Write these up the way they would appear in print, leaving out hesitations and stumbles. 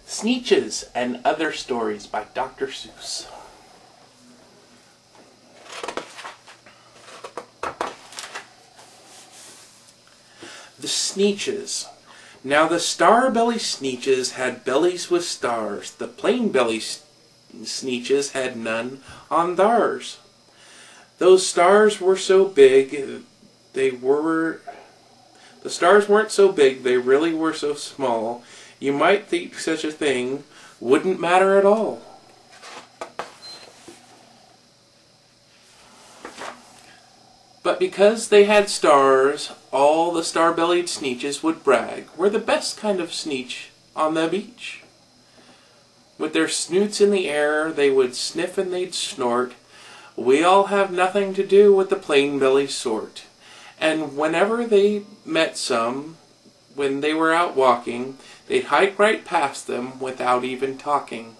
Sneetches and Other Stories by Dr. Seuss. The Sneetches. Now the star-belly Sneetches had bellies with stars. The plain-belly Sneetches had none on theirs. Those stars were so big, the stars weren't so big, they really were so small, you might think such a thing wouldn't matter at all. But because they had stars, all the star-bellied Sneetches would brag, we're the best kind of Sneetch on the beach. With their snoots in the air, they would sniff and they'd snort, we all have nothing to do with the plain-belly sort. And whenever they met some, when they were out walking, they'd hike right past them without even talking.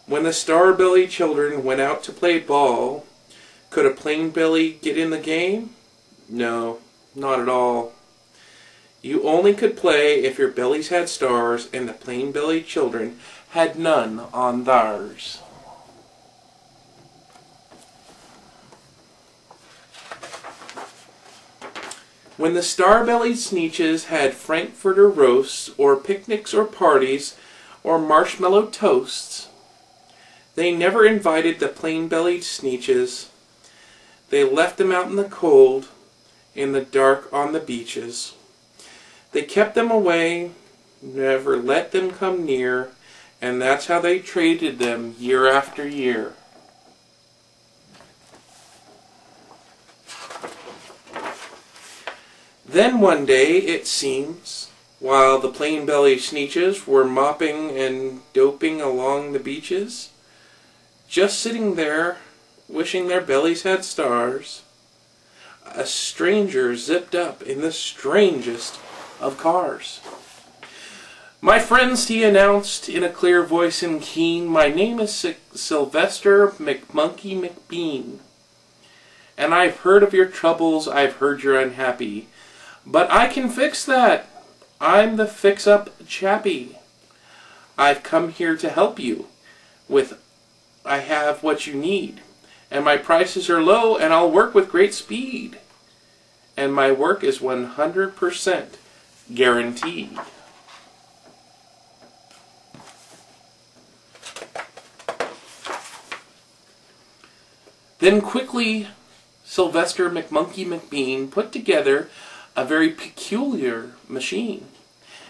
When the star-belly children went out to play ball, could a plain belly get in the game? No, not at all. You only could play if your bellies had stars and the plain-belly children had none on theirs. When the star-bellied Sneetches had Frankfurter roasts, or picnics or parties, or marshmallow toasts, they never invited the plain-bellied Sneetches. They left them out in the cold, in the dark on the beaches. They kept them away, never let them come near, and that's how they treated them year after year. Then one day, it seems, while the plain-bellied Sneetches were mopping and doping along the beaches, just sitting there, wishing their bellies had stars, a stranger zipped up in the strangest of cars. "My friends," he announced in a clear voice and keen, "my name is Sylvester McMonkey McBean, and I've heard of your troubles, I've heard you're unhappy. But I can fix that. I'm the fix-up chappie. I've come here to help you. I have what you need. And my prices are low, and I'll work with great speed. And my work is 100% guaranteed." Then quickly, Sylvester McMonkey McBean put together a very peculiar machine.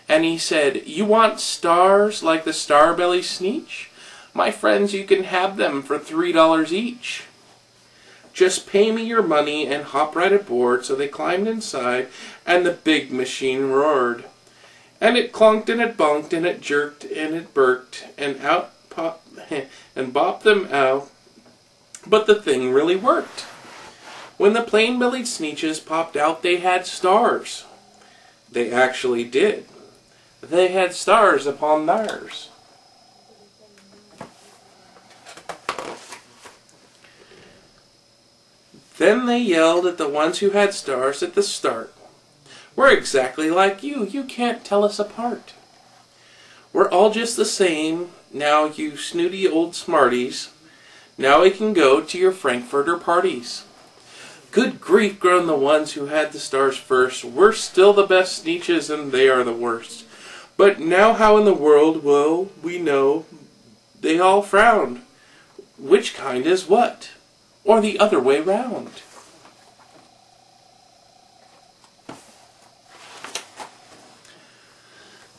And he said, "You want stars like the star-belly Sneetch? My friends, you can have them for $3 each. Just pay me your money and hop right aboard." So they climbed inside, and the big machine roared. And it clunked, and it bunked, and it jerked, and it burked, and out popped, and bopped them out. But the thing really worked. When the plain-bellied Sneetches popped out, they had stars. They actually did. They had stars upon theirs. Then they yelled at the ones who had stars at the start, "We're exactly like you. You can't tell us apart. We're all just the same. Now, you snooty old smarties, now we can go to your Frankfurter parties." "Good grief," groaned the ones who had the stars first, "we're still the best Sneetches and they are the worst. But now how in the world will we know?" They all frowned. Which kind is what? Or the other way round?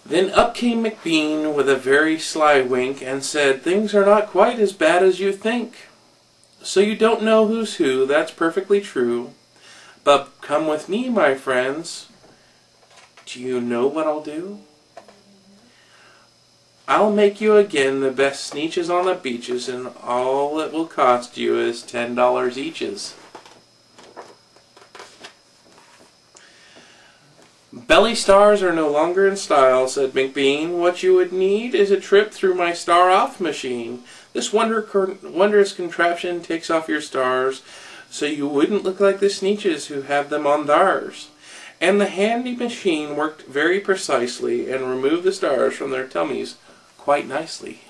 Then up came McBean with a very sly wink and said, "Things are not quite as bad as you think. So you don't know who's who, that's perfectly true. But come with me, my friends. Do you know what I'll do? I'll make you again the best Sneetches on the beaches, and all it will cost you is $10 eaches." "Belly stars are no longer in style," said McBean. "What you would need is a trip through my star-off machine. This wondrous contraption takes off your stars, so you wouldn't look like the Sneetches who have them on theirs. And the handy machine worked very precisely and removed the stars from their tummies quite nicely.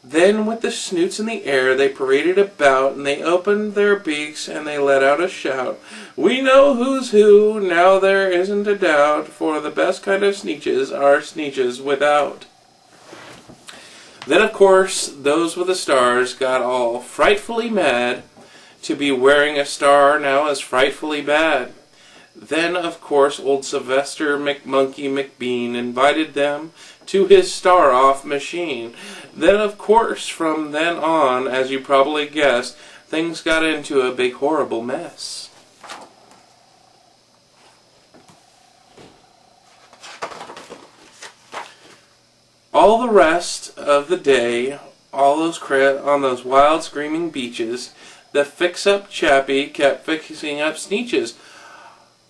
Then with the snoots in the air they paraded about, and they opened their beaks and they let out a shout. We know who's who, now there isn't a doubt, for the best kind of Sneetches are Sneetches without. Then of course those with the stars got all frightfully mad. To be wearing a star now is frightfully bad. Then of course old Sylvester McMonkey McBean invited them to his star-off machine. Then of course from then on, as you probably guessed, things got into a big horrible mess. All the rest of the day, all those on those wild screaming beaches, the fix-up chappie kept fixing up Sneetches.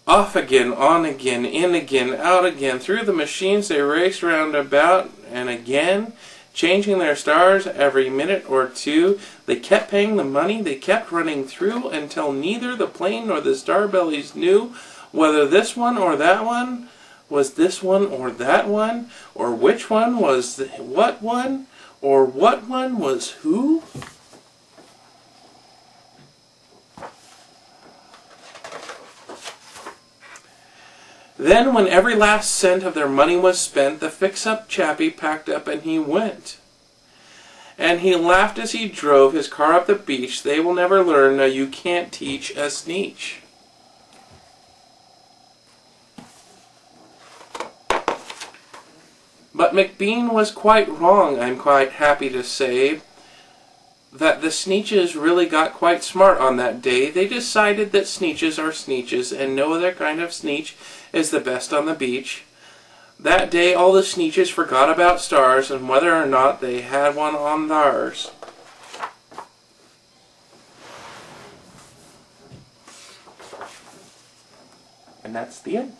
Off again, on again, in again, out again. Through the machines they raced round about and again, changing their stars every minute or two. They kept paying the money, they kept running through, until neither the plane nor the starbellies knew whether this one or that one was this one or that one, or which one was what one, or what one was who. Then, when every last cent of their money was spent, the fix-up chappie packed up and he went. And he laughed as he drove his car up the beach. They will never learn, no, you can't teach a Sneetch. But McBean was quite wrong, I'm quite happy to say, that the Sneetches really got quite smart on that day. They decided that Sneetches are Sneetches, and no other kind of Sneetch is the best on the beach. That day all the Sneetches forgot about stars and whether or not they had one on theirs. And that's the end.